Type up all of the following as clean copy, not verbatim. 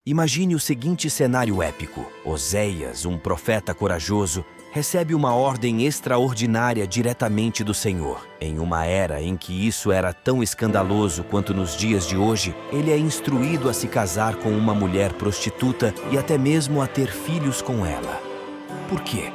Imagine o seguinte cenário épico. Oséias, um profeta corajoso, recebe uma ordem extraordinária diretamente do Senhor. Em uma era em que isso era tão escandaloso quanto nos dias de hoje, ele é instruído a se casar com uma mulher prostituta e até mesmo a ter filhos com ela. Por quê?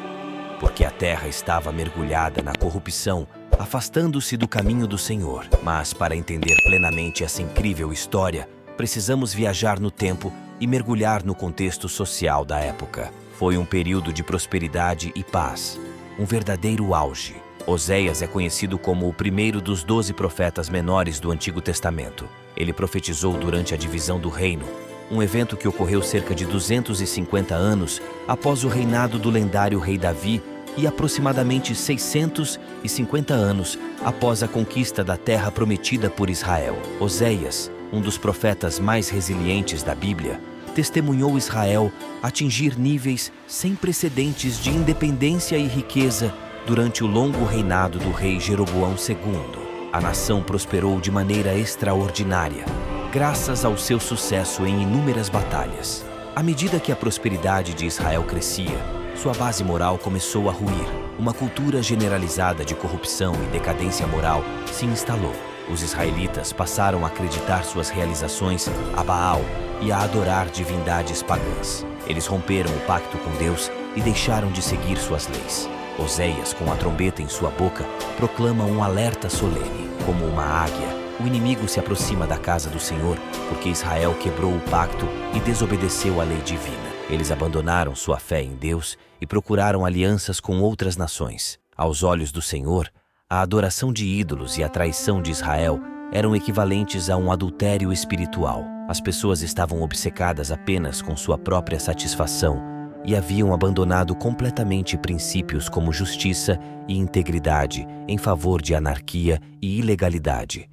Porque a terra estava mergulhada na corrupção, afastando-se do caminho do Senhor. Mas para entender plenamente essa incrível história, precisamos viajar no tempo e mergulhar no contexto social da época. Foi um período de prosperidade e paz, um verdadeiro auge. Oséias é conhecido como o primeiro dos 12 profetas menores do Antigo Testamento. Ele profetizou durante a divisão do reino, um evento que ocorreu cerca de 250 anos após o reinado do lendário rei Davi e aproximadamente 650 anos após a conquista da terra prometida por Israel. Oséias, um dos profetas mais resilientes da Bíblia, testemunhou Israel atingir níveis sem precedentes de independência e riqueza durante o longo reinado do rei Jeroboão II. A nação prosperou de maneira extraordinária, graças ao seu sucesso em inúmeras batalhas. À medida que a prosperidade de Israel crescia, sua base moral começou a ruir. Uma cultura generalizada de corrupção e decadência moral se instalou. Os israelitas passaram a acreditar suas realizações a Baal e a adorar divindades pagãs. Eles romperam o pacto com Deus e deixaram de seguir suas leis. Oséias, com a trombeta em sua boca, proclama um alerta solene. Como uma águia, o inimigo se aproxima da casa do Senhor porque Israel quebrou o pacto e desobedeceu à lei divina. Eles abandonaram sua fé em Deus e procuraram alianças com outras nações. Aos olhos do Senhor, a adoração de ídolos e a traição de Israel eram equivalentes a um adultério espiritual. As pessoas estavam obcecadas apenas com sua própria satisfação e haviam abandonado completamente princípios como justiça e integridade em favor de anarquia e ilegalidade.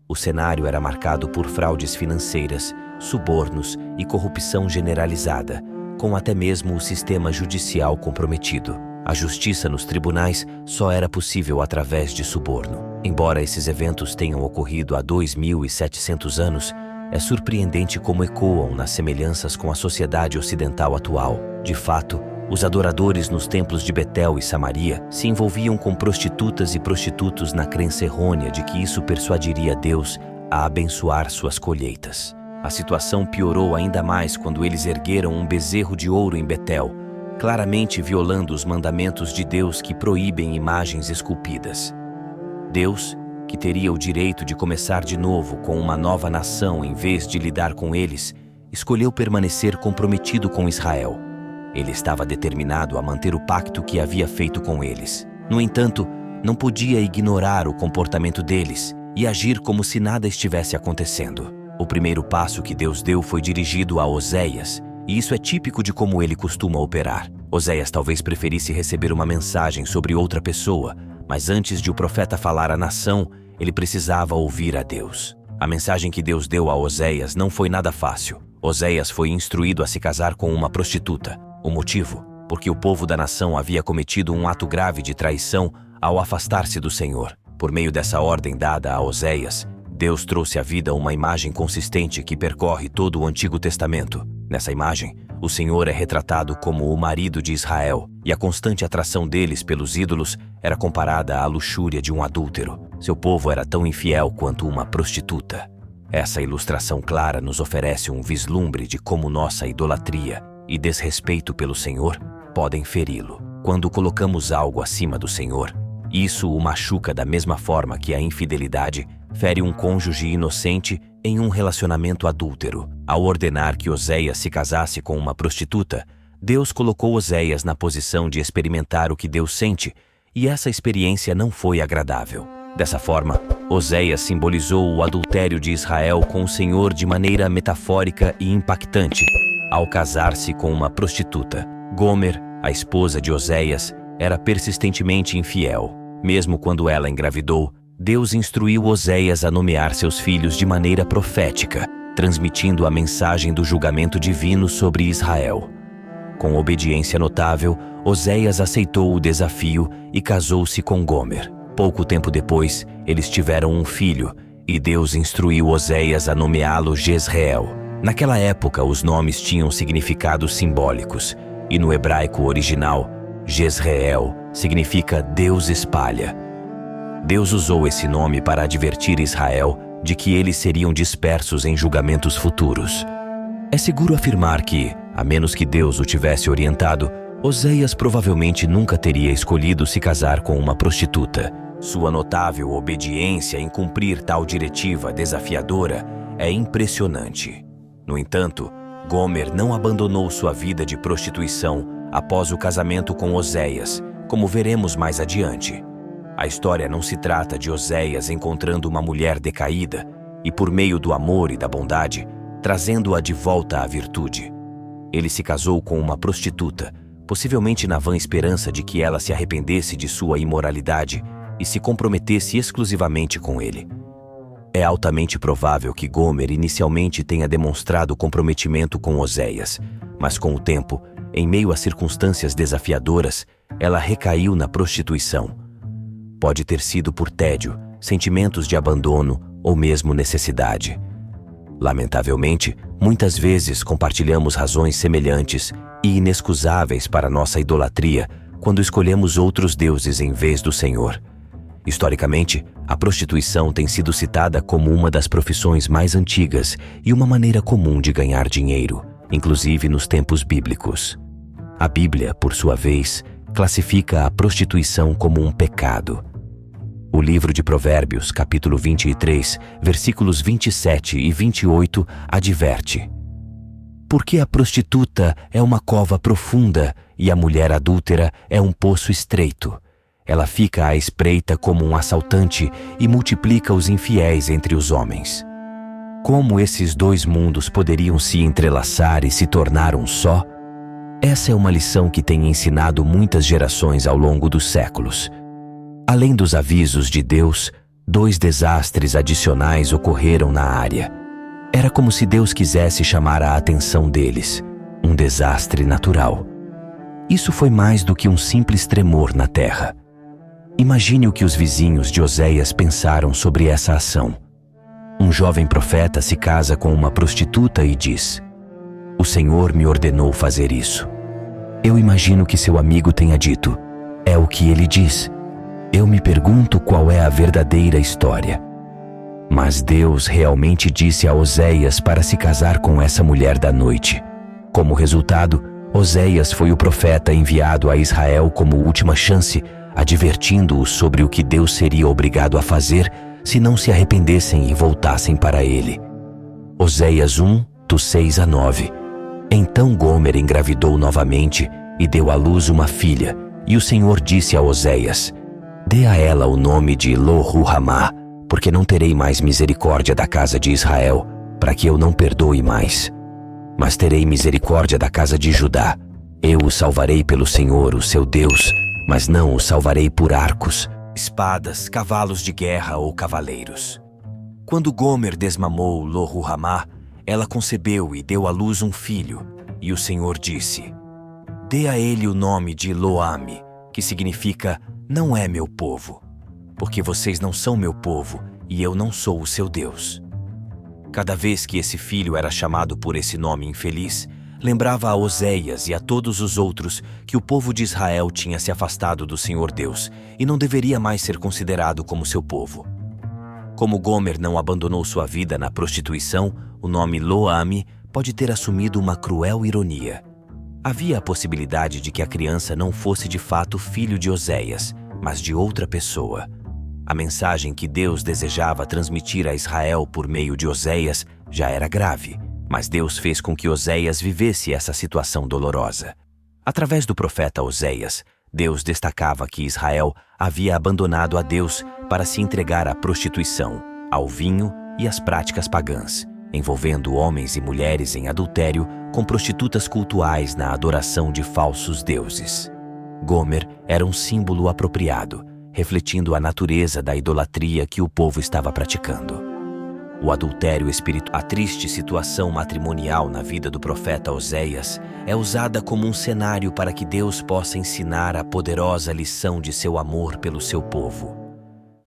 O cenário era marcado por fraudes financeiras, subornos e corrupção generalizada, com até mesmo o sistema judicial comprometido. A justiça nos tribunais só era possível através de suborno. Embora esses eventos tenham ocorrido há 2.700 anos, é surpreendente como ecoam nas semelhanças com a sociedade ocidental atual. De fato, os adoradores nos templos de Betel e Samaria se envolviam com prostitutas e prostitutos na crença errônea de que isso persuadiria Deus a abençoar suas colheitas. A situação piorou ainda mais quando eles ergueram um bezerro de ouro em Betel, claramente violando os mandamentos de Deus que proíbem imagens esculpidas. Deus, que teria o direito de começar de novo com uma nova nação em vez de lidar com eles, escolheu permanecer comprometido com Israel. Ele estava determinado a manter o pacto que havia feito com eles. No entanto, não podia ignorar o comportamento deles e agir como se nada estivesse acontecendo. O primeiro passo que Deus deu foi dirigido a Oséias, e isso é típico de como ele costuma operar. Oséias talvez preferisse receber uma mensagem sobre outra pessoa, mas antes de o profeta falar à nação, ele precisava ouvir a Deus. A mensagem que Deus deu a Oséias não foi nada fácil. Oséias foi instruído a se casar com uma prostituta. O motivo? Porque o povo da nação havia cometido um ato grave de traição ao afastar-se do Senhor. Por meio dessa ordem dada a Oséias, Deus trouxe à vida uma imagem consistente que percorre todo o Antigo Testamento. Nessa imagem, o Senhor é retratado como o marido de Israel, e a constante atração deles pelos ídolos era comparada à luxúria de um adúltero. Seu povo era tão infiel quanto uma prostituta. Essa ilustração clara nos oferece um vislumbre de como nossa idolatria e desrespeito pelo Senhor podem feri-lo. Quando colocamos algo acima do Senhor, isso o machuca da mesma forma que a infidelidade fere um cônjuge inocente em um relacionamento adúltero. Ao ordenar que Oséias se casasse com uma prostituta, Deus colocou Oséias na posição de experimentar o que Deus sente, e essa experiência não foi agradável. Dessa forma, Oséias simbolizou o adultério de Israel com o Senhor de maneira metafórica e impactante, ao casar-se com uma prostituta. Gomer, a esposa de Oséias, era persistentemente infiel. Mesmo quando ela engravidou, Deus instruiu Oséias a nomear seus filhos de maneira profética, transmitindo a mensagem do julgamento divino sobre Israel. Com obediência notável, Oséias aceitou o desafio e casou-se com Gomer. Pouco tempo depois, eles tiveram um filho, e Deus instruiu Oséias a nomeá-lo Jezreel. Naquela época, os nomes tinham significados simbólicos, e no hebraico original, Jezreel significa Deus espalha. Deus usou esse nome para advertir Israel de que eles seriam dispersos em julgamentos futuros. É seguro afirmar que, a menos que Deus o tivesse orientado, Oséias provavelmente nunca teria escolhido se casar com uma prostituta. Sua notável obediência em cumprir tal diretiva desafiadora é impressionante. No entanto, Gomer não abandonou sua vida de prostituição após o casamento com Oséias, como veremos mais adiante. A história não se trata de Oséias encontrando uma mulher decaída e, por meio do amor e da bondade, trazendo-a de volta à virtude. Ele se casou com uma prostituta, possivelmente na vã esperança de que ela se arrependesse de sua imoralidade e se comprometesse exclusivamente com ele. É altamente provável que Gomer inicialmente tenha demonstrado comprometimento com Oséias, mas com o tempo, em meio a circunstâncias desafiadoras, ela recaiu na prostituição. Pode ter sido por tédio, sentimentos de abandono ou mesmo necessidade. Lamentavelmente, muitas vezes compartilhamos razões semelhantes e inexcusáveis para nossa idolatria quando escolhemos outros deuses em vez do Senhor. Historicamente, a prostituição tem sido citada como uma das profissões mais antigas e uma maneira comum de ganhar dinheiro, inclusive nos tempos bíblicos. A Bíblia, por sua vez, classifica a prostituição como um pecado. O livro de Provérbios, capítulo 23, versículos 27 e 28, adverte: porque a prostituta é uma cova profunda e a mulher adúltera é um poço estreito. Ela fica à espreita como um assaltante e multiplica os infiéis entre os homens. Como esses dois mundos poderiam se entrelaçar e se tornar um só? Essa é uma lição que tem ensinado muitas gerações ao longo dos séculos. Além dos avisos de Deus, 2 desastres adicionais ocorreram na área. Era como se Deus quisesse chamar a atenção deles, um desastre natural. Isso foi mais do que um simples tremor na terra. Imagine o que os vizinhos de Oséias pensaram sobre essa ação. Um jovem profeta se casa com uma prostituta e diz: o Senhor me ordenou fazer isso. Eu imagino que seu amigo tenha dito: é o que ele diz. Eu me pergunto qual é a verdadeira história. Mas Deus realmente disse a Oséias para se casar com essa mulher da noite. Como resultado, Oséias foi o profeta enviado a Israel como última chance, advertindo-os sobre o que Deus seria obrigado a fazer se não se arrependessem e voltassem para ele. Oséias 1, do 6 a 9. Então Gomer engravidou novamente e deu à luz uma filha, e o Senhor disse a Oséias: dê a ela o nome de Lo-Ruhamá, porque não terei mais misericórdia da casa de Israel, para que eu não perdoe mais. Mas terei misericórdia da casa de Judá. Eu o salvarei pelo Senhor, o seu Deus, mas não o salvarei por arcos, espadas, cavalos de guerra ou cavaleiros. Quando Gomer desmamou Lo-Ruhamá, ela concebeu e deu à luz um filho, e o Senhor disse: dê a ele o nome de Lo-Ami, que significa não é meu povo, porque vocês não são meu povo e eu não sou o seu Deus. Cada vez que esse filho era chamado por esse nome infeliz, lembrava a Oséias e a todos os outros que o povo de Israel tinha se afastado do Senhor Deus e não deveria mais ser considerado como seu povo. Como Gomer não abandonou sua vida na prostituição, o nome Lo-Ami pode ter assumido uma cruel ironia. Havia a possibilidade de que a criança não fosse de fato filho de Oséias, mas de outra pessoa. A mensagem que Deus desejava transmitir a Israel por meio de Oséias já era grave, mas Deus fez com que Oséias vivesse essa situação dolorosa. Através do profeta Oséias, Deus destacava que Israel havia abandonado a Deus para se entregar à prostituição, ao vinho e às práticas pagãs, envolvendo homens e mulheres em adultério com prostitutas cultuais na adoração de falsos deuses. Gomer era um símbolo apropriado, refletindo a natureza da idolatria que o povo estava praticando. O adultério espiritual, a triste situação matrimonial na vida do profeta Oséias, é usada como um cenário para que Deus possa ensinar a poderosa lição de seu amor pelo seu povo.